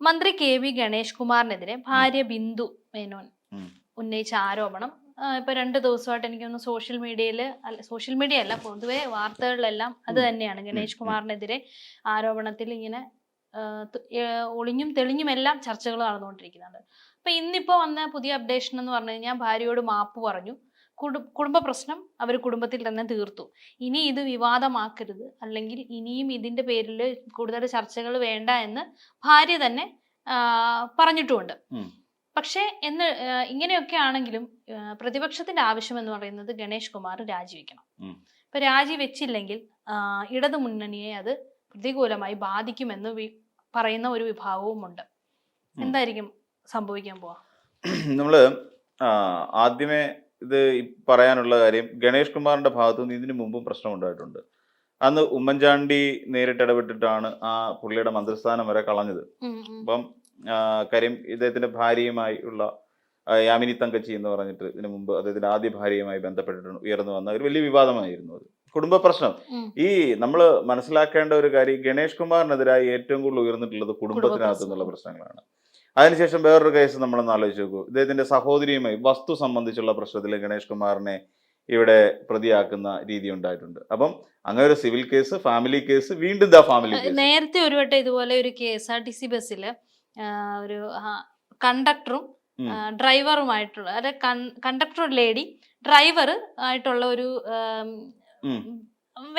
മന്ത്രി കെ.വി. ഗണേഷ് കുമാറിനെതിരെ ഭാര്യ ബിന്ദു മേനോൻ ഉന്നയിച്ച ആരോപണം ഇപ്പൊ 2 ദിവസമായിട്ട് എനിക്കൊന്ന് സോഷ്യൽ മീഡിയ അല്ല, പൊതുവെ വാർത്തകളിലെല്ലാം അത് തന്നെയാണ്. ഗണേഷ് കുമാറിനെതിരെ ആരോപണത്തിൽ ഇങ്ങനെ ഒളിഞ്ഞും തെളിഞ്ഞും എല്ലാം ചർച്ചകൾ നടന്നുകൊണ്ടിരിക്കുന്നുണ്ട്. അപ്പൊ ഇന്നിപ്പോ വന്ന പുതിയ അപ്ഡേഷൻ എന്ന് പറഞ്ഞു കഴിഞ്ഞാൽ ഭാര്യയോട് മാപ്പ് പറഞ്ഞു. കുടുംബ പ്രശ്നം അവർ കുടുംബത്തിൽ തന്നെ തീർത്തു. ഇനി ഇത് വിവാദമാക്കരുത്, അല്ലെങ്കിൽ ഇനിയും ഇതിന്റെ പേരിൽ കൂടുതൽ ചർച്ചകൾ വേണ്ട എന്ന് ഭാര്യ തന്നെ പറഞ്ഞിട്ടുമുണ്ട്. പക്ഷേ ഇങ്ങനെയൊക്കെ ആണെങ്കിലും പ്രതിപക്ഷത്തിന്റെ ആവശ്യം എന്ന് പറയുന്നത് ഗണേഷ് കുമാർ രാജിവെക്കണം. ഇപ്പൊ രാജിവെച്ചില്ലെങ്കിൽ ഇടതു മുന്നണിയെ അത് പ്രതികൂലമായി ബാധിക്കുമെന്ന് പറയുന്ന ഒരു വിഭാഗവുമുണ്ട്. എന്തായിരിക്കും സംഭവിക്കാൻ പോവാ? നമ്മള് ആദ്യമേ ഇത് പറയാനുള്ള കാര്യം, ഗണേഷ് കുമാറിന്റെ ഭാഗത്തു നിന്ന് ഇതിനു മുമ്പും പ്രശ്നം ഉണ്ടായിട്ടുണ്ട്. അന്ന് ഉമ്മൻചാണ്ടി നേരിട്ട് ഇടപെട്ടിട്ടാണ് ആ പുള്ളിയുടെ മന്ത്രിസ്ഥാനം വരെ കളഞ്ഞത്. അപ്പം കാര്യം ഇദ്ദേഹത്തിന്റെ ഭാര്യയുമായി ഉള്ള യാമിനി തങ്കച്ചി എന്ന് പറഞ്ഞിട്ട് ഇതിനു മുമ്പ് അദ്ദേഹത്തിന്റെ ആദ്യ ഭാര്യയുമായി ബന്ധപ്പെട്ടിട്ട് ഉയർന്നു വന്ന ഒരു വലിയ വിവാദമായിരുന്നു അത്. കുടുംബ പ്രശ്നം. ഈ നമ്മൾ മനസ്സിലാക്കേണ്ട ഒരു കാര്യം, ഗണേഷ് കുമാറിനെതിരായി ഏറ്റവും കൂടുതൽ ഉയർന്നിട്ടുള്ളത് കുടുംബത്തിനകത്തു നിന്നുള്ള പ്രശ്നങ്ങളാണ്. അതിനുശേഷം വേറൊരു കേസ് നമ്മളൊന്ന് ആലോചിച്ച് നോക്കൂ. ഇദ്ദേഹത്തിന്റെ സഹോദരിയുമായി വസ്തു സംബന്ധിച്ചുള്ള പ്രശ്നത്തിൽ ഗണേഷ് കുമാറിനെ ഇവിടെ പ്രതിയാക്കുന്ന രീതി ഉണ്ടായിട്ടുണ്ട്. അപ്പം അങ്ങനെ ഒരു സിവിൽ കേസ്, ഫാമിലി കേസ്, വീണ്ടും ഫാമിലി കേസ്. നേരത്തെ ഒരു വട്ടം ഇതുപോലെ ഒരു KSRTC ബസ്സില് ഒരു കണ്ടക്ടറും ഡ്രൈവറുമായിട്ടുള്ള, അതായത് കണ്ടക്ടർ ലേഡി, ഡ്രൈവർ ആയിട്ടുള്ള ഒരു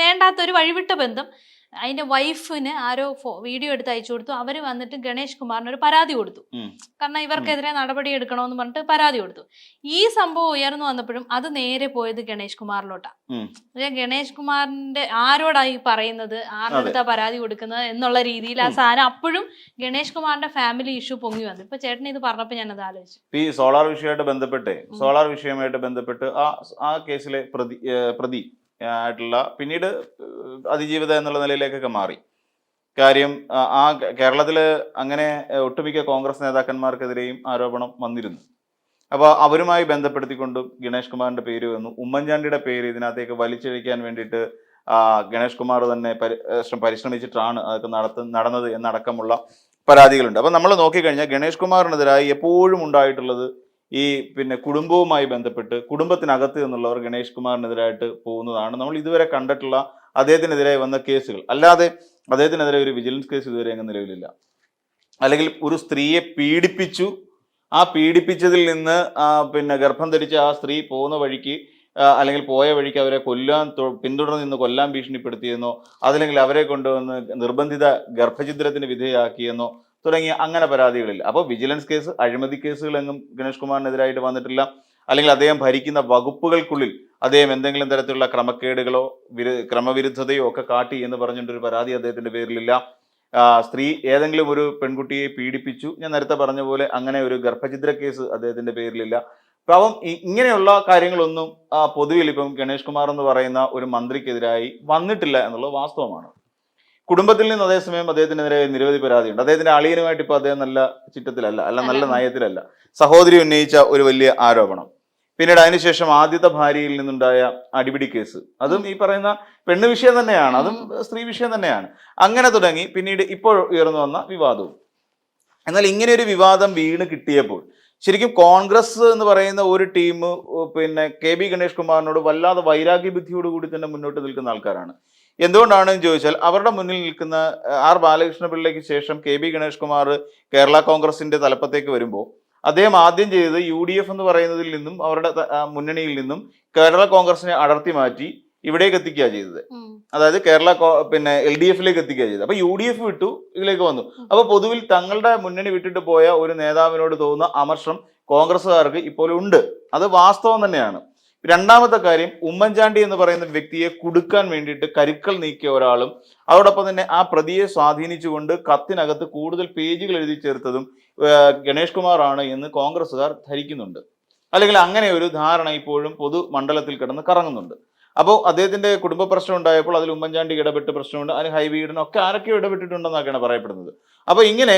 വേണ്ടാത്തൊരു വഴിവിട്ട ബന്ധം, അതിന്റെ വൈഫിന് ആരോ വീഡിയോ എടുത്ത് അയച്ചു കൊടുത്തു. അവര് വന്നിട്ട് ഗണേഷ് കുമാറിന് ഒരു പരാതി കൊടുത്തു. കാരണം ഇവർക്കെതിരെ നടപടി എടുക്കണമെന്ന് പറഞ്ഞിട്ട് പരാതി കൊടുത്തു. ഈ സംഭവം ഉയർന്നു വന്നപ്പോഴും അത് നേരെ പോയത് ഗണേഷ് കുമാറിലോട്ടാ. ഗണേഷ് കുമാറിന്റെ ആരോടായി പറയുന്നത്, ആരുടെ അടുത്താ പരാതി കൊടുക്കുന്നത് എന്നുള്ള രീതിയിൽ ആ സാധനം അപ്പോഴും ഗണേഷ് കുമാറിന്റെ ഫാമിലി ഇഷ്യൂ പൊങ്ങി വന്നു. ഇപ്പൊ ചേട്ടൻ ഇത് പറഞ്ഞപ്പോ ഞാനത് ആലോചിച്ചു. ഈ സോളാർ വിഷയമായിട്ട് ബന്ധപ്പെട്ട് ആ കേസിലെ പ്രതി ആയിട്ടുള്ള പിന്നീട് അതിജീവിത എന്നുള്ള നിലയിലേക്കൊക്കെ മാറി. കാര്യം ആ കേരളത്തില് അങ്ങനെ ഒട്ടുമിക്ക കോൺഗ്രസ് നേതാക്കന്മാർക്കെതിരെയും ആരോപണം വന്നിരുന്നു. അപ്പോൾ അവരുമായി ബന്ധപ്പെടുത്തിക്കൊണ്ടും ഗണേഷ് കുമാറിന്റെ പേര് വന്നു. ഉമ്മൻചാണ്ടിയുടെ പേര് ഇതിനകത്തേക്ക് വലിച്ചിഴയ്ക്കാൻ വേണ്ടിയിട്ട് ഗണേഷ് കുമാർ തന്നെ പരിശ്രമിച്ചിട്ടാണ് അതൊക്കെ നടന്നത് എന്നടക്കമുള്ള പരാതികളുണ്ട്. അപ്പം നമ്മൾ നോക്കിക്കഴിഞ്ഞാൽ ഗണേഷ് കുമാറിനെതിരായി എപ്പോഴും ഉണ്ടായിട്ടുള്ളത് ഈ കുടുംബവുമായി ബന്ധപ്പെട്ട് കുടുംബത്തിനകത്ത് നിന്നുള്ളവർ ഗണേഷ് കുമാറിനെതിരായിട്ട് പോകുന്നതാണ് നമ്മൾ ഇതുവരെ കണ്ടിട്ടുള്ള അദ്ദേഹത്തിനെതിരെ വന്ന കേസുകൾ. അല്ലാതെ അദ്ദേഹത്തിനെതിരെ ഒരു വിജിലൻസ് കേസ് ഇതുവരെ അങ്ങ് നിലവിലില്ല. അല്ലെങ്കിൽ ഒരു സ്ത്രീയെ പീഡിപ്പിച്ചു, ആ പീഡിപ്പിച്ചതിൽ നിന്ന് ഗർഭം ധരിച്ച ആ സ്ത്രീ പോകുന്ന വഴിക്ക് അല്ലെങ്കിൽ പോയ വഴിക്ക് അവരെ പിന്തുടർന്ന് നിന്ന് കൊല്ലാൻ ഭീഷണിപ്പെടുത്തിയെന്നോ, അതല്ലെങ്കിൽ അവരെ കൊണ്ടുവന്ന് നിർബന്ധിത ഗർഭഛിദ്രത്തിന് വിധേയമാക്കിയെന്നോ തുടങ്ങിയ അങ്ങനെ പരാതികളില്ല. അപ്പോൾ വിജിലൻസ് കേസ്, അഴിമതി കേസുകളെങ്ങും ഗണേഷ് കുമാറിനെതിരായിട്ട് വന്നിട്ടില്ല. അല്ലെങ്കിൽ അദ്ദേഹം ഭരിക്കുന്ന വകുപ്പുകൾക്കുള്ളിൽ അദ്ദേഹം എന്തെങ്കിലും തരത്തിലുള്ള ക്രമക്കേടുകളോ ക്രമവിരുദ്ധതയോ ഒക്കെ കാട്ടി എന്ന് പറഞ്ഞിട്ടൊരു പരാതി അദ്ദേഹത്തിന്റെ പേരിലില്ല. സ്ത്രീ ഏതെങ്കിലും ഒരു പെൺകുട്ടിയെ പീഡിപ്പിച്ചു, ഞാൻ നേരത്തെ പറഞ്ഞ പോലെ അങ്ങനെ ഒരു ഗർഭഛിദ്ര കേസ് അദ്ദേഹത്തിന്റെ പേരിലില്ല. അപ്പം ഇങ്ങനെയുള്ള കാര്യങ്ങളൊന്നും പൊതുവിൽ ഇപ്പം ഗണേഷ് കുമാർ എന്ന് പറയുന്ന ഒരു മന്ത്രിക്കെതിരായി വന്നിട്ടില്ല എന്നുള്ളത് വാസ്തവമാണ്. കുടുംബത്തിൽ നിന്ന് അതേസമയം അദ്ദേഹത്തിനെതിരെ നിരവധി പരാതിയുണ്ട്. അദ്ദേഹത്തിന്റെ അളിയനുമായിട്ട് ഇപ്പൊ അദ്ദേഹം നല്ല ചിട്ടത്തിലല്ല, നല്ല നയത്തിലല്ല. സഹോദരി ഉന്നയിച്ച ഒരു വലിയ ആരോപണം, പിന്നീട് അതിനുശേഷം ആദ്യത്തെ ഭാര്യയിൽ നിന്നുണ്ടായ അടിപിടി കേസ്, അതും ഈ പറയുന്ന പെണ്ണ് വിഷയം തന്നെയാണ്, അതും സ്ത്രീ വിഷയം തന്നെയാണ്. അങ്ങനെ തുടങ്ങി പിന്നീട് ഇപ്പോൾ ഉയർന്നു വന്ന വിവാദവും. എന്നാൽ ഇങ്ങനെ ഒരു വിവാദം വീണ് കിട്ടിയപ്പോൾ ശരിക്കും കോൺഗ്രസ് എന്ന് പറയുന്ന ഒരു ടീം കെ.ബി. ഗണേഷ് കുമാറിനോട് വല്ലാതെ വൈരാഗ്യ ബുദ്ധിയോടുകൂടി തന്നെ മുന്നോട്ട് നിൽക്കുന്ന ആൾക്കാരാണ്. എന്തുകൊണ്ടാണെന്ന് ചോദിച്ചാൽ അവരുടെ മുന്നിൽ നിൽക്കുന്ന ആർ ബാലകൃഷ്ണപിള്ളയ്ക്ക് ശേഷം കെ.ബി. ഗണേഷ് കുമാർ കേരള കോൺഗ്രസിന്റെ തലപ്പത്തേക്ക് വരുമ്പോൾ അദ്ദേഹം ആദ്യം ചെയ്തത് UDF എന്ന് പറയുന്നതിൽ നിന്നും അവരുടെ മുന്നണിയിൽ നിന്നും കേരള കോൺഗ്രസിനെ അടർത്തി മാറ്റി ഇവിടേക്ക് എത്തിക്കുക ചെയ്തത്. അതായത് LDF-ലേക്ക് എത്തിക്കുക ചെയ്തത്. അപ്പൊ UDF വിട്ടു ഇതിലേക്ക് വന്നു. അപ്പൊ പൊതുവിൽ തങ്ങളുടെ മുന്നണി വിട്ടിട്ട് പോയ ഒരു നേതാവിനോട് തോന്നുന്ന അമർഷം കോൺഗ്രസ്സുകാർക്ക് ഇപ്പോൾ ഉണ്ട്. അത് വാസ്തവം തന്നെയാണ്. രണ്ടാമത്തെ കാര്യം, ഉമ്മൻചാണ്ടി എന്ന് പറയുന്ന വ്യക്തിയെ കുടുക്കാൻ വേണ്ടിയിട്ട് കരുക്കൾ നീക്കിയ ഒരാളും അതോടൊപ്പം തന്നെ ആ പ്രതിയെ സ്വാധീനിച്ചുകൊണ്ട് കത്തിനകത്ത് കൂടുതൽ പേജുകൾ എഴുതി ചേർത്തതും ഗണേഷ് കുമാർ ആണ് എന്ന് കോൺഗ്രസ്സുകാർ ധരിക്കുന്നുണ്ട്. അല്ലെങ്കിൽ അങ്ങനെ ഒരു ധാരണ ഇപ്പോഴും പൊതുമണ്ഡലത്തിൽ കിടന്ന് കറങ്ങുന്നുണ്ട്. അപ്പോൾ അദ്ദേഹത്തിന്റെ കുടുംബ പ്രശ്നം ഉണ്ടായപ്പോൾ അതിൽ ഉമ്മൻചാണ്ടി ഇടപെട്ട് പ്രശ്നമുണ്ട്, അതിന് ഹൈബീഡിനൊക്കെ ആരൊക്കെയോ ഇടപെട്ടിട്ടുണ്ടെന്നൊക്കെയാണ് പറയപ്പെടുന്നത്. അപ്പോൾ ഇങ്ങനെ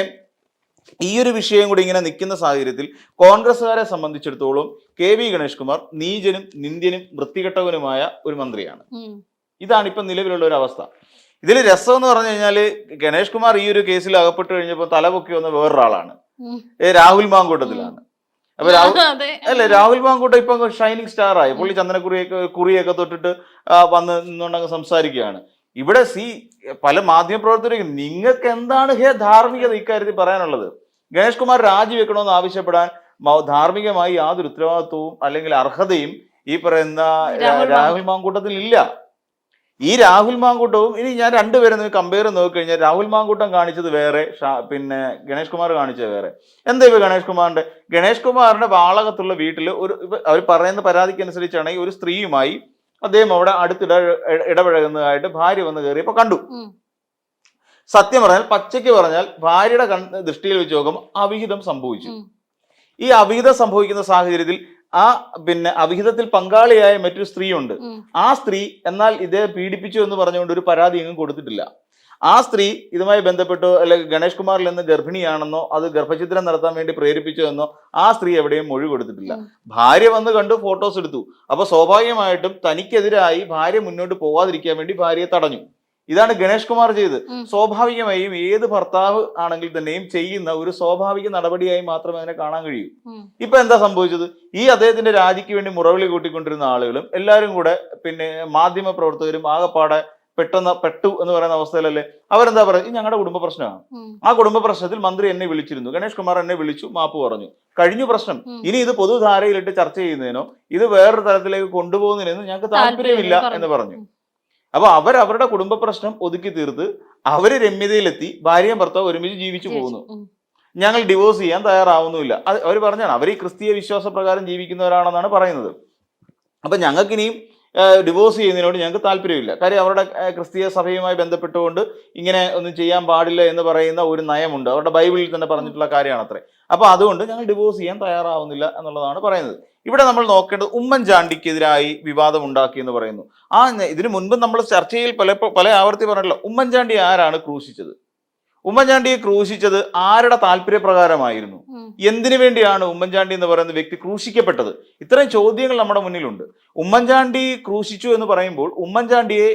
ഈ ഒരു വിഷയം കൂടി ഇങ്ങനെ നിൽക്കുന്ന സാഹചര്യത്തിൽ കോൺഗ്രസ്സുകാരെ സംബന്ധിച്ചിടത്തോളം കെ.വി. ഗണേഷ് കുമാർ നീചനും നിന്ദ്യനും വൃത്തികെട്ടവനുമായ ഒരു മന്ത്രിയാണ്. ഇതാണ് ഇപ്പം നിലവിലുള്ള ഒരു അവസ്ഥ. ഇതിൽ രസം എന്ന് പറഞ്ഞു കഴിഞ്ഞാല് ഗണേഷ് കുമാർ ഈ ഒരു കേസിൽ അകപ്പെട്ട് കഴിഞ്ഞപ്പോൾ തലപൊക്കി വന്ന വേറൊരാളാണ്, രാഹുൽ മാങ്കൂട്ടത്തിലാണ്. അപ്പൊ രാഹുൽ മാങ്കൂട്ടം ഇപ്പൊ ഷൈനിങ് സ്റ്റാർ ആയി. പുള്ളി കുറിയൊക്കെ തൊട്ടിട്ട് വന്ന് നിന്നുകൊണ്ടങ്ങ് സംസാരിക്കുകയാണ്. ഇവിടെ പല മാധ്യമപ്രവർത്തകരും നിങ്ങൾക്ക് എന്താണ് ധാർമ്മികത ഇക്കാര്യത്തിൽ പറയാനുള്ളത്? ഗണേഷ് കുമാർ രാജിവെക്കണമെന്ന് ആവശ്യപ്പെടാൻ ധാർമ്മികമായി യാതൊരു ഉത്തരവാദിത്വവും അല്ലെങ്കിൽ അർഹതയും ഈ പറയുന്ന രാഹുൽ മാങ്കൂട്ടത്തിൽ ഇല്ല. ഈ രാഹുൽ മാങ്കൂട്ടവും ഇനി ഞാൻ രണ്ടുപേരും കമ്പയർ നോക്കിക്കഴിഞ്ഞാൽ രാഹുൽ മാങ്കൂട്ടം കാണിച്ചത് വേറെ, പിന്നെ ഗണേഷ് കുമാർ കാണിച്ചത് വേറെ. എന്താ ഇപ്പൊ ഗണേഷ് കുമാറിന്റെ വാളകത്തുള്ള വീട്ടിൽ അവർ പറയുന്ന പരാതിക്ക് അനുസരിച്ചാണെങ്കിൽ ഒരു സ്ത്രീയുമായി അദ്ദേഹം അവിടെ അടുത്തിടെ ഇടപഴകുന്നതായിട്ട് ഭാര്യ വന്ന് കയറിയപ്പോ കണ്ടു. സത്യം പറഞ്ഞാൽ, പച്ചയ്ക്ക് പറഞ്ഞാൽ, ഭാര്യയുടെ ദൃഷ്ടിയിൽ വെച്ച് നോക്കുമ്പോൾ അവിഹിതം സംഭവിച്ചു. ഈ അവിഹിതം സംഭവിക്കുന്ന സാഹചര്യത്തിൽ അവിഹിതത്തിൽ പങ്കാളിയായ മറ്റൊരു സ്ത്രീയുണ്ട്. ആ സ്ത്രീ എന്നാൽ ഇതേ പീഡിപ്പിച്ചു എന്ന് പറഞ്ഞുകൊണ്ട് ഒരു പരാതി എങ്ങും കൊടുത്തിട്ടില്ല. ആ സ്ത്രീ ഇതുമായി ബന്ധപ്പെട്ടോ അല്ലെങ്കിൽ ഗണേഷ് കുമാറിൽ നിന്ന് ഗർഭിണിയാണെന്നോ അത് ഗർഭഛിദ്രം നടത്താൻ വേണ്ടി പ്രേരിപ്പിച്ചോ എന്നോ ആ സ്ത്രീ എവിടെയും മൊഴി കൊടുത്തിട്ടില്ല. ഭാര്യ വന്ന് കണ്ടു, ഫോട്ടോസ് എടുത്തു. അപ്പൊ സ്വാഭാവികമായിട്ടും തനിക്കെതിരായി ഭാര്യ മുന്നോട്ട് പോവാതിരിക്കാൻ വേണ്ടി ഭാര്യയെ തടഞ്ഞു. ഇതാണ് ഗണേഷ് കുമാർ ചെയ്തത്. സ്വാഭാവികമായും ഏത് ഭർത്താവ് ആണെങ്കിൽ തന്നെയും ചെയ്യുന്ന ഒരു സ്വാഭാവിക നടപടിയായി മാത്രമേ അതിനെ കാണാൻ കഴിയൂ. ഇപ്പൊ എന്താ സംഭവിച്ചത്? ഈ അദ്ദേഹത്തിന്റെ രാജിക്ക് വേണ്ടി മുറവിളി കൂട്ടിക്കൊണ്ടിരുന്ന ആളുകളും എല്ലാവരും കൂടെ മാധ്യമ പ്രവർത്തകരും ആകെപ്പാടെ പെട്ടു എന്ന് പറയുന്ന അവസ്ഥയിലല്ലേ അവരെന്താ പറയുക? ഈ ഞങ്ങളുടെ കുടുംബ പ്രശ്നമാണ്. ആ കുടുംബ പ്രശ്നത്തിൽ മന്ത്രി എന്നെ വിളിച്ചിരുന്നു, ഗണേഷ് കുമാർ എന്നെ വിളിച്ചു, മാപ്പ് പറഞ്ഞു, കഴിഞ്ഞു പ്രശ്നം. ഇനി ഇത് പൊതുധാരയിലിട്ട് ചർച്ച ചെയ്യുന്നതിനോ ഇത് വേറൊരു തലത്തിലേക്ക് കൊണ്ടുപോകുന്നതിനോ ഞങ്ങൾക്ക് താല്പര്യമില്ല എന്ന് പറഞ്ഞു. അപ്പൊ അവരുടെ കുടുംബ പ്രശ്നം ഒതുക്കി തീർത്ത് അവര് രമ്യതയിലെത്തി, ഭാര്യയും ഭർത്താവ് ഒരുമിച്ച് ജീവിച്ചു പോകുന്നു. ഞങ്ങൾ ഡിവോഴ്സ് ചെയ്യാൻ തയ്യാറാവുന്നില്ല. അവർ പറഞ്ഞാണ് അവർ ഈ ക്രിസ്തീയ വിശ്വാസ പ്രകാരം ജീവിക്കുന്നവരാണെന്നാണ് പറയുന്നത്. അപ്പൊ ഞങ്ങൾക്കിനിയും ഡിവോഴ്സ് ചെയ്യുന്നതിനോട് ഞങ്ങൾക്ക് താല്പര്യമില്ല. കാര്യം അവരുടെ ക്രിസ്തീയ സഭയുമായി ബന്ധപ്പെട്ടുകൊണ്ട് ഇങ്ങനെ ഒന്നും ചെയ്യാൻ പാടില്ല എന്ന് പറയുന്ന ഒരു നയമുണ്ട്. അവരുടെ ബൈബിളിൽ തന്നെ പറഞ്ഞിട്ടുള്ള കാര്യമാണ് അത്രേ. അപ്പൊ അതുകൊണ്ട് ഞങ്ങൾ ഡിവോഴ്സ് ചെയ്യാൻ തയ്യാറാവുന്നില്ല എന്നുള്ളതാണ് പറയുന്നത്. ഇവിടെ നമ്മൾ നോക്കേണ്ടത് ഉമ്മൻചാണ്ടിക്കെതിരായി വിവാദം ഉണ്ടാക്കി എന്ന് പറയുന്നു. ഇതിനു മുൻപ് നമ്മൾ ചർച്ചയിൽ പല ആവർത്തി പറഞ്ഞിട്ടുള്ള ഉമ്മൻചാണ്ടി ആരാണ് ക്രൂശിച്ചത്? ഉമ്മൻചാണ്ടിയെ ക്രൂശിച്ചത് ആരുടെ താല്പര്യപ്രകാരമായിരുന്നു? എന്തിനു വേണ്ടിയാണ് ഉമ്മൻചാണ്ടി എന്ന് പറയുന്ന വ്യക്തി ക്രൂശിക്കപ്പെട്ടത്? ഇത്രയും ചോദ്യങ്ങൾ നമ്മുടെ മുന്നിലുണ്ട്. ഉമ്മൻചാണ്ടി ക്രൂശിച്ചു എന്ന് പറയുമ്പോൾ ഉമ്മൻചാണ്ടിയെ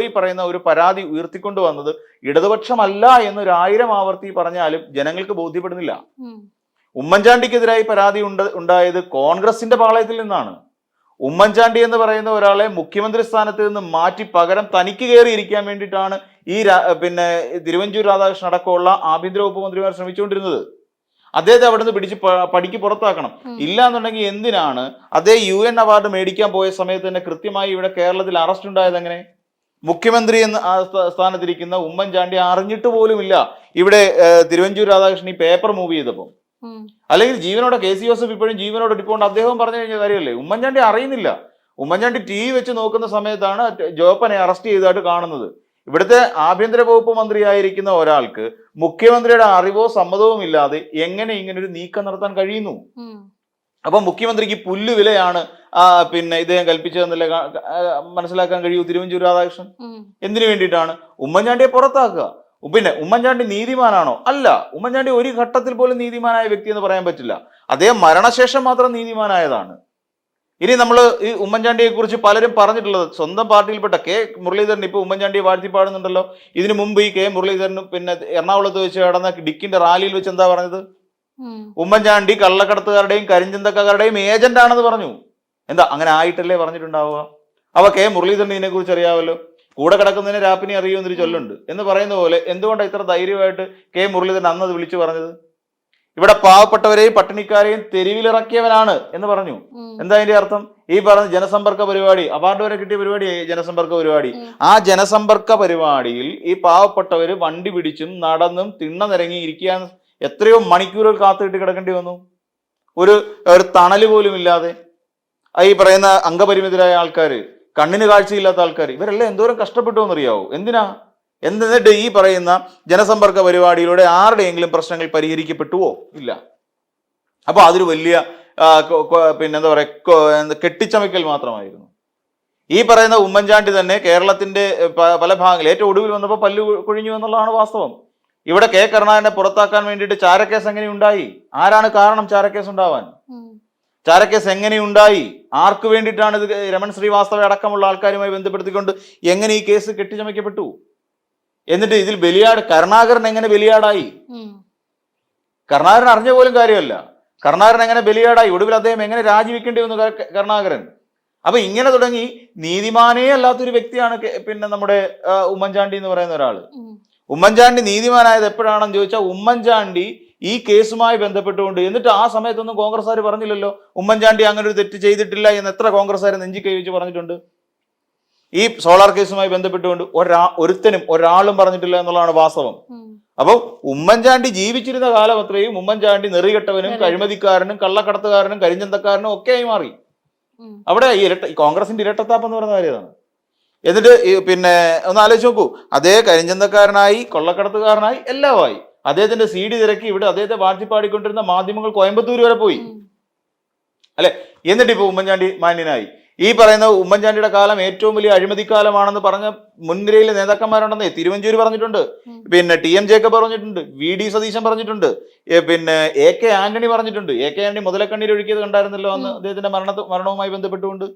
ഈ പറയുന്ന ഒരു പരാതി ഉയർത്തിക്കൊണ്ടു വന്നത് ഇടതുപക്ഷമല്ല എന്നൊരു 1000 ആവർത്തി പറഞ്ഞാലും ജനങ്ങൾക്ക് ബോധ്യപ്പെടുന്നില്ല. ഉമ്മൻചാണ്ടിക്കെതിരായി പരാതി ഉണ്ടായത് കോൺഗ്രസിന്റെ പാളയത്തിൽ നിന്നാണ്. ഉമ്മൻചാണ്ടി എന്ന് പറയുന്ന ഒരാളെ മുഖ്യമന്ത്രി സ്ഥാനത്ത് നിന്ന് മാറ്റി പകരം തനിക്ക് കയറിയിരിക്കാൻ വേണ്ടിയിട്ടാണ് ഈ തിരുവഞ്ചൂർ രാധാകൃഷ്ണൻ അടക്കമുള്ള ആഭ്യന്തര വകുപ്പ് മന്ത്രിമാർ ശ്രമിച്ചുകൊണ്ടിരുന്നത്. അദ്ദേഹത്തെ അവിടെ നിന്ന് പിടിച്ച് പടിക്ക് പുറത്താക്കണം. ഇല്ല എന്നുണ്ടെങ്കിൽ എന്തിനാണ് അദ്ദേഹം UN അവാർഡ് മേടിക്കാൻ പോയ സമയത്ത് തന്നെ കൃത്യമായി ഇവിടെ കേരളത്തിൽ അറസ്റ്റ് ഉണ്ടായത്? എങ്ങനെ? മുഖ്യമന്ത്രി എന്ന സ്ഥാനത്തിരിക്കുന്ന ഉമ്മൻചാണ്ടി അറിഞ്ഞിട്ട് പോലുമില്ല ഇവിടെ തിരുവഞ്ചൂർ രാധാകൃഷ്ണൻ ഈ പേപ്പർ മൂവ് ചെയ്തപ്പോൾ. അല്ലെങ്കിൽ ജീവനോടെ KC ജോസഫ് ഇപ്പോഴും ജീവനോട് ഇരിപ്പുകൊണ്ട് അദ്ദേഹം പറഞ്ഞു കഴിഞ്ഞ കാര്യമല്ലേ? ഉമ്മൻചാണ്ടി അറിയുന്നില്ല. ഉമ്മൻചാണ്ടി TV വെച്ച് നോക്കുന്ന സമയത്താണ് ജോപ്പനെ അറസ്റ്റ് ചെയ്തതായിട്ട് കാണുന്നത്. ഇവിടുത്തെ ആഭ്യന്തര വകുപ്പ് മന്ത്രിയായിരിക്കുന്ന ഒരാൾക്ക് മുഖ്യമന്ത്രിയുടെ അറിവോ സമ്മതവും ഇല്ലാതെ എങ്ങനെ ഇങ്ങനൊരു നീക്കം നടത്താൻ കഴിയുന്നു? അപ്പൊ മുഖ്യമന്ത്രിക്ക് പുല്ലുവിലയാണ് ഇദ്ദേഹം കൽപ്പിച്ചതെന്നല്ലേ മനസ്സിലാക്കാൻ കഴിയൂ തിരുവഞ്ചൂർ രാധാകൃഷ്ണൻ. എന്തിനു വേണ്ടിയിട്ടാണ്? ഉമ്മൻചാണ്ടിയെ പുറത്താക്കുക. ഉമ്മൻചാണ്ടി നീതിമാനാണോ? അല്ല. ഉമ്മൻചാണ്ടി ഒരു ഘട്ടത്തിൽ പോലും നീതിമാനായ വ്യക്തി എന്ന് പറയാൻ പറ്റില്ല. അദ്ദേഹം മരണശേഷം മാത്രം നീതിമാനായതാണ്. ഇനി നമ്മൾ ഈ ഉമ്മൻചാണ്ടിയെ കുറിച്ച് പലരും പറഞ്ഞിട്ടുള്ളത്, സ്വന്തം പാർട്ടിയിൽപ്പെട്ട കെ മുരളീധരൻ ഇപ്പൊ ഉമ്മൻചാണ്ടിയെ വാഴ്ത്തിപ്പാടുന്നുണ്ടല്ലോ. ഇതിനു മുമ്പ് ഈ കെ മുരളീധരനും എറണാകുളത്ത് വെച്ച് നടന്ന ഡിക്കിന്റെ റാലിയിൽ വെച്ച് എന്താ പറഞ്ഞത്? ഉമ്മൻചാണ്ടി കള്ളക്കടത്തുകാരുടെയും കരിഞ്ചന്തക്കാരുടെയും ഏജന്റ് ആണെന്ന് പറഞ്ഞു. എന്താ അങ്ങനെ ആയിട്ടല്ലേ പറഞ്ഞിട്ടുണ്ടാവുക? അവ കെ മുരളീധരൻ ഇതിനെ കുറിച്ച് അറിയാമല്ലോ. കൂടെ കിടക്കുന്നതിന് രാപ്പിനെ അറിയുമെന്നൊരു ചൊല്ലുണ്ട് എന്ന് പറയുന്ന പോലെ എന്തുകൊണ്ടാണ് ഇത്ര ധൈര്യമായിട്ട് കെ മുരളീധരൻ അന്നത് വിളിച്ചു പറഞ്ഞത്? ഇവിടെ പാവപ്പെട്ടവരെയും പട്ടിണിക്കാരെയും തെരുവിലിറക്കിയവനാണ് എന്ന് പറഞ്ഞു. എന്താ അതിന്റെ അർത്ഥം? ഈ പറഞ്ഞ ജനസമ്പർക്ക പരിപാടി, അവാർഡ് വരെ കിട്ടിയ പരിപാടി ജനസമ്പർക്ക പരിപാടി. ആ ജനസമ്പർക്ക പരിപാടിയിൽ ഈ പാവപ്പെട്ടവര് വണ്ടി പിടിച്ചും നടന്നും തിണ്ണ നിരങ്ങി ഇരിക്കാൻ എത്രയോ മണിക്കൂറുകൾ കാത്തുകിട്ട് കിടക്കേണ്ടി വന്നു, ഒരു തണല് പോലും ഇല്ലാതെ. ഈ പറയുന്ന അംഗപരിമിതരായ ആൾക്കാര്, കണ്ണിന് കാഴ്ചയില്ലാത്ത ആൾക്കാർ, ഇവരെല്ലാം എന്തോരം കഷ്ടപ്പെട്ടു എന്നറിയാവോ? എന്നിട്ട് ഈ പറയുന്ന ജനസമ്പർക്ക പരിപാടിയിലൂടെ ആരുടെയെങ്കിലും പ്രശ്നങ്ങൾ പരിഹരിക്കപ്പെട്ടുവോ? ഇല്ല. അപ്പൊ അതൊരു വലിയ എന്താ പറയുക കെട്ടിച്ചമയ്ക്കൽ മാത്രമായിരുന്നു. ഈ പറയുന്ന ഉമ്മൻചാണ്ടി തന്നെ കേരളത്തിന്റെ പല ഭാഗങ്ങളിൽ ഏറ്റവും ഒടുവിൽ വന്നപ്പോൾ പല്ലു കുഴിഞ്ഞു എന്നുള്ളതാണ് വാസ്തവം. ഇവിടെ കെ കരുണാകരനെ പുറത്താക്കാൻ വേണ്ടിയിട്ട് ചാരക്കേസ് എങ്ങനെ ഉണ്ടായി? ആരാണ് കാരണം ചാരക്കേസ് ഉണ്ടാവാൻ? ചാരക്കേസ് എങ്ങനെയുണ്ടായി? ആർക്ക് വേണ്ടിയിട്ടാണ് ഇത്? രമൺ ശ്രീവാസ്തവ അടക്കമുള്ള ആൾക്കാരുമായി ബന്ധപ്പെടുത്തിക്കൊണ്ട് എങ്ങനെ ഈ കേസ് കെട്ടിച്ചമയ്ക്കപ്പെട്ടു? എന്നിട്ട് ഇതിൽ ബലിയാട് കരുണാകരൻ എങ്ങനെ ബലിയാടായി? കരുണാകരൻ അറിഞ്ഞ പോലും കാര്യമല്ല. കരുണാകരൻ എങ്ങനെ ബലിയാടായി? ഒടുവിൽ അദ്ദേഹം എങ്ങനെ രാജിവെക്കേണ്ടി വന്നു കരുണാകരൻ? അപ്പൊ ഇങ്ങനെ തുടങ്ങി നീതിമാനേ അല്ലാത്തൊരു വ്യക്തിയാണ് പിന്നെ നമ്മുടെ ഉമ്മൻചാണ്ടി എന്ന് പറയുന്ന ഒരാള്. ഉമ്മൻചാണ്ടി നീതിമാനായത് എപ്പോഴാണെന്ന് ചോദിച്ചാൽ ഉമ്മൻചാണ്ടി ഈ കേസുമായി ബന്ധപ്പെട്ടുകൊണ്ട്, എന്നിട്ട് ആ സമയത്തൊന്നും കോൺഗ്രസ്സുകാർ പറഞ്ഞില്ലല്ലോ ഉമ്മൻചാണ്ടി അങ്ങനെ ഒരു തെറ്റ് ചെയ്തിട്ടില്ല എന്ന്. എത്ര കോൺഗ്രസ്സുകാർ നെഞ്ചി കൈ വെച്ച് പറഞ്ഞിട്ടുണ്ട്? ഈ സോളാർ കേസുമായി ബന്ധപ്പെട്ടുകൊണ്ട് ഒരുത്തനും ഒരാളും പറഞ്ഞിട്ടില്ല എന്നുള്ളതാണ് വാസ്തവം. അപ്പം ഉമ്മൻചാണ്ടി ജീവിച്ചിരുന്ന കാലം അത്രയും ഉമ്മൻചാണ്ടി നെറികെട്ടവനും കഴിമതിക്കാരനും കള്ളക്കടത്തുകാരനും കരിഞ്ചന്തക്കാരനും ഒക്കെ ആയി മാറി. അവിടെ ഈ കോൺഗ്രസിന്റെ ഇരട്ടത്താപ്പ് എന്ന് പറയുന്ന കാര്യമാണ്. എന്നിട്ട് പിന്നെ ഒന്ന് ആലോചിച്ച് നോക്കൂ, അതേ കരിഞ്ചന്തക്കാരനായി കൊള്ളക്കടത്തുകാരനായി എല്ലാമായി. അദ്ദേഹത്തിന്റെ CD തിരക്കി ഇവിടെ അദ്ദേഹത്തെ വാഴ്ത്തിപ്പാടിക്കൊണ്ടിരുന്ന മാധ്യമങ്ങൾ കോയമ്പത്തൂർ വരെ പോയി അല്ലെ. എന്നിട്ട് ഇപ്പൊ ഉമ്മൻചാണ്ടി മാന്യനായി. ഈ പറയുന്ന ഉമ്മൻചാണ്ടിയുടെ കാലം ഏറ്റവും വലിയ അഴിമതിക്കാലമാണെന്ന് പറഞ്ഞ മുൻനിരയിലെ നേതാക്കന്മാരുണ്ടെന്നേ തിരുവഞ്ചൂര് പറഞ്ഞിട്ടുണ്ട്, പിന്നെ TM ജേക്കബ് പറഞ്ഞിട്ടുണ്ട്, VD സതീശൻ പറഞ്ഞിട്ടുണ്ട്, പിന്നെ AK ആന്റണി പറഞ്ഞിട്ടുണ്ട്. AK ആന്റണി മുതലക്കണ്ണീർ ഒഴുക്കിയത് കണ്ടായിരുന്നല്ലോ അന്ന് അദ്ദേഹത്തിന്റെ മരണവുമായി ബന്ധപ്പെട്ടുകൊണ്ട്.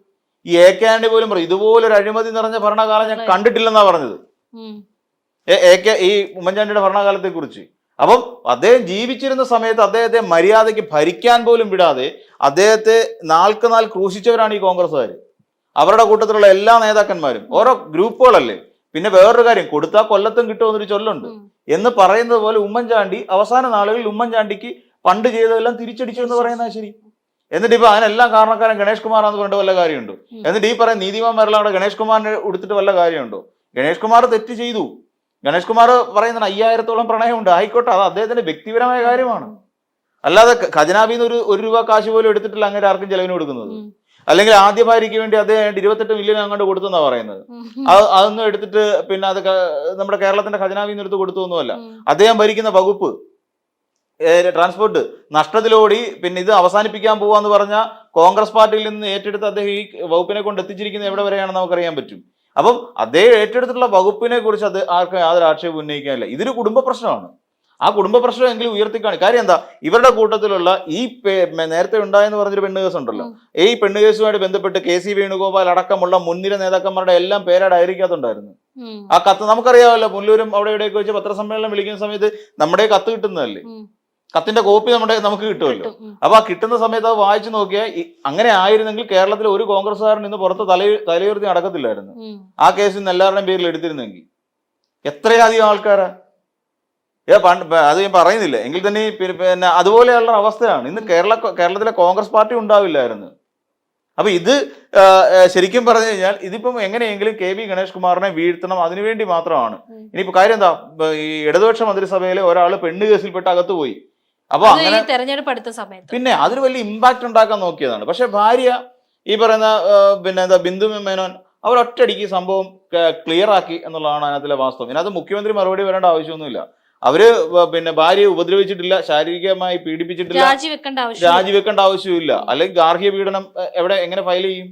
ഈ AK ആന്റണി പോലും പറയും ഇതുപോലൊരു അഴിമതി നിറഞ്ഞ ഭരണകാലം ഞാൻ കണ്ടിട്ടില്ലെന്നാ പറഞ്ഞത് ഈ ഉമ്മൻചാണ്ടിയുടെ ഭരണകാലത്തെ കുറിച്ച്. അപ്പം അദ്ദേഹം ജീവിച്ചിരുന്ന സമയത്ത് അദ്ദേഹത്തെ മര്യാദയ്ക്ക് ഭരിക്കാൻ പോലും വിടാതെ അദ്ദേഹത്തെ നാൾക്ക് നാൾ ക്രൂശിച്ചവരാണ് ഈ കോൺഗ്രസ്സുകാർ. അവരുടെ കൂട്ടത്തിലുള്ള എല്ലാ നേതാക്കന്മാരും ഓരോ ഗ്രൂപ്പുകളല്ലേ. പിന്നെ വേറൊരു കാര്യം, കൊടുത്താൽ കൊല്ലത്തും കിട്ടുമെന്നൊരു ചൊല്ലുണ്ട് എന്ന് പറയുന്നത് പോലെ ഉമ്മൻചാണ്ടി അവസാന നാളുകളിൽ ഉമ്മൻചാണ്ടിക്ക് പണ്ട് ചെയ്തതെല്ലാം തിരിച്ചടിച്ചു എന്ന് പറയുന്നത് ശരി. എന്നിട്ട് ഇപ്പൊ അതിനെല്ലാം കാരണക്കാരൻ ഗണേഷ് കുമാറാന്ന് പറഞ്ഞിട്ട് വല്ല കാര്യമുണ്ടോ? എന്നിട്ട് ഈ പറയുന്ന നീതിമാന്മാരെല്ലാം അവിടെ ഗണേഷ് കുമാറിനെ ഉടുത്തിട്ട് വല്ല കാര്യമുണ്ടോ? ഗണേഷ് കുമാർ തെറ്റ് ചെയ്തു. ഗണേഷ് കുമാർ പറയുന്ന 5000-ഓളം പ്രണയമുണ്ട്, ആയിക്കോട്ടെ, അത് അദ്ദേഹത്തിന്റെ വ്യക്തിപരമായ കാര്യമാണ്. അല്ലാതെ ഖജനാവിന്ന് ഒരു രൂപ കാശ് പോലും എടുത്തിട്ടില്ല അങ്ങനെ ആർക്കും ചെലവിന് കൊടുക്കുന്നത്. അല്ലെങ്കിൽ ആദ്യ ഭാര്യയ്ക്ക് വേണ്ടി അദ്ദേഹം 28 മില്യൺ അങ്ങോട്ട് കൊടുത്തെന്നാ പറയുന്നത്. അതൊന്നും എടുത്തിട്ട് പിന്നെ അത് നമ്മുടെ കേരളത്തിന്റെ ഖജനാവിന്ന് എടുത്ത് കൊടുത്തൊന്നുമല്ല. അദ്ദേഹം ഭരിക്കുന്ന വകുപ്പ് ട്രാൻസ്പോർട്ട് നഷ്ടത്തിലോടി പിന്നെ ഇത് അവസാനിപ്പിക്കാൻ പോവാന്ന് പറഞ്ഞ കോൺഗ്രസ് പാർട്ടിയിൽ നിന്ന് ഏറ്റെടുത്ത് അദ്ദേഹം ഈ വകുപ്പിനെ കൊണ്ട് എത്തിച്ചിരിക്കുന്നത് എവിടെ വരെയാണെന്ന് നമുക്കറിയാൻ പറ്റും. അപ്പം അദ്ദേഹം ഏറ്റെടുത്തിട്ടുള്ള വകുപ്പിനെ കുറിച്ച് അത് ആർക്കും യാതൊരു ആക്ഷേപം ഉന്നയിക്കാനില്ല. ഇതൊരു കുടുംബ പ്രശ്നമാണ്. ആ കുടുംബ പ്രശ്നം എങ്കിലും ഉയർത്തിക്കാണി. കാര്യം എന്താ, ഇവരുടെ കൂട്ടത്തിലുള്ള ഈ നേരത്തെ ഉണ്ടായെന്ന് പറഞ്ഞൊരു പെണ്ണ് കേസ് ഉണ്ടല്ലോ, ഈ പെണ്ണ് കേസുമായിട്ട് ബന്ധപ്പെട്ട് KC വേണുഗോപാൽ അടക്കമുള്ള മുൻനിര നേതാക്കന്മാരുടെ എല്ലാം പേരാ ഡയറിക്കകത്തുണ്ടായിരുന്നു. ആ കത്ത് നമുക്കറിയാമല്ലോ, പുല്ലൂരും അവിടെ ഇവിടെയൊക്കെ വെച്ച് പത്രസമ്മേളനം വിളിക്കുന്ന സമയത്ത് നമ്മുടെ കത്ത് കിട്ടുന്നതല്ലേ, കത്തിന്റെ കോപ്പി നമുക്ക് കിട്ടുമല്ലോ. അപ്പൊ ആ കിട്ടുന്ന സമയത്ത് അത് വായിച്ചു നോക്കിയാൽ അങ്ങനെ ആയിരുന്നെങ്കിൽ കേരളത്തിലെ ഒരു കോൺഗ്രസ്സുകാരൻ ഇന്ന് പുറത്ത് തലയുയർത്തി നടക്കത്തില്ലായിരുന്നു. ആ കേസിൽ നിന്ന് എല്ലാവരുടെയും പേരിൽ എടുത്തിരുന്നെങ്കിൽ എത്രയധികം ആൾക്കാരാ. അത് ഞാൻ പറയുന്നില്ല എങ്കിൽ തന്നെ പിന്നെ അതുപോലെയുള്ള അവസ്ഥയാണ് ഇന്ന്. കേരളത്തിലെ കോൺഗ്രസ് പാർട്ടി ഉണ്ടാവില്ലായിരുന്നു. അപ്പൊ ഇത് ശരിക്കും പറഞ്ഞു കഴിഞ്ഞാൽ ഇതിപ്പം എങ്ങനെയെങ്കിലും KB ഗണേഷ് കുമാറിനെ വീഴ്ത്തണം, അതിനുവേണ്ടി മാത്രമാണ്. ഇനിയിപ്പോ കാര്യം എന്താ, ഈ ഇടതുപക്ഷ മന്ത്രിസഭയിലെ ഒരാള് പെണ്ണ് കേസിൽപ്പെട്ട് അകത്ത് പോയി. അപ്പൊ അങ്ങനെ തെരഞ്ഞെടുപ്പ് അടുത്ത സമയത്ത് പിന്നെ അതിന് വലിയ ഇമ്പാക്ട് ഉണ്ടാക്കാൻ നോക്കിയതാണ്. പക്ഷെ ഭാര്യ ഈ പറയുന്ന പിന്നെ എന്താ ബിന്ദു മേനോൻ അവർ ഒറ്റയടിക്ക് സംഭവം ക്ലിയർ ആക്കി എന്നുള്ളതാണ് അതിനകത്തിലെ വാസ്തവം. ഇതിനകത്ത് മുഖ്യമന്ത്രി മറുപടി വരേണ്ട ആവശ്യമൊന്നുമില്ല. അവര് പിന്നെ ഭാര്യയെ ഉപദ്രവിച്ചിട്ടില്ല, ശാരീരികമായി പീഡിപ്പിച്ചിട്ടില്ല, രാജിവെക്കേണ്ട ആവശ്യമില്ല. അല്ലെങ്കിൽ ഗാർഹിക പീഡനം എങ്ങനെ ഫയൽ ചെയ്യും?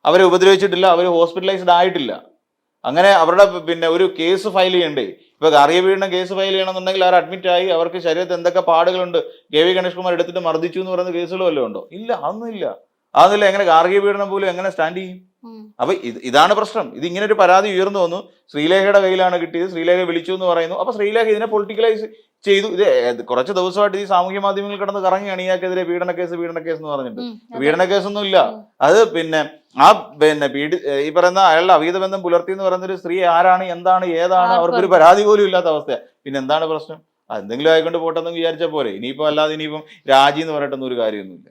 അവരെ ഉപദ്രവിച്ചിട്ടില്ല, അവര് ഹോസ്പിറ്റലൈസ്ഡ് ആയിട്ടില്ല. അങ്ങനെ അവരുടെ പിന്നെ ഒരു കേസ് ഫയൽ ചെയ്യണ്ടേ? ഇപ്പൊ ഗാർഹിക പീഡനം കേസ് ഫയൽ ചെയ്യണമെന്നുണ്ടെങ്കിൽ അവർ അഡ്മിറ്റ് ആയി, അവർക്ക് ശരീരത്തിൽ എന്തൊക്കെ പാടുകളുണ്ട്, KB ഗണേഷ് കുമാർ എടുത്തിട്ട് മർദ്ദിച്ചു എന്ന് പറയുന്ന കേസുകളും വല്ലതും ഉണ്ടോ? ഇല്ല, അതൊന്നുമില്ല. എങ്ങനെ ഗാർഹിക പീഡനം പോലും എങ്ങനെ സ്റ്റാൻഡ് ചെയ്യും? അപ്പൊ ഇതാണ് പ്രശ്നം. ഇത് ഇങ്ങനെ ഒരു പരാതി ഉയർന്നു വന്നു, ശ്രീലേഖയുടെ കയ്യിലാണ് കിട്ടിയത്, ശ്രീലേഖ വിളിച്ചു എന്ന് പറയുന്നു. അപ്പൊ ശ്രീലേഖ ഇതിനെ പൊളിറ്റിക്കലൈസ് ചെയ്തു. ഇത് കുറച്ച് ദിവസമായിട്ട് ഈ സാമൂഹ്യ മാധ്യമങ്ങളിൽ കിടന്ന് കറങ്ങിയാണ് ഇയാൾക്കെതിരെ പീഡന കേസ് എന്ന് പറഞ്ഞിട്ട്. പീഡന കേസൊന്നും ഇല്ല. അത് പിന്നെ ഈ പറയുന്ന അയാളുടെ അവിഹിത ബന്ധം പുലർത്തി എന്ന് പറയുന്ന ഒരു സ്ത്രീ ആരാണ്, എന്താണ്, ഏതാണ്, അവർക്കൊരു പരാതി പോലും ഇല്ലാത്ത അവസ്ഥയാണ്. പിന്നെ എന്താണ് പ്രശ്നം? എന്തെങ്കിലും ആയിക്കൊണ്ട് പോട്ടെന്ന് വിചാരിച്ച പോലെ. ഇനിയിപ്പോ അല്ലാതെ ഇനിയിപ്പം രാജി എന്ന് പറഞ്ഞിട്ടൊന്നും ഒരു കാര്യമൊന്നുമില്ല.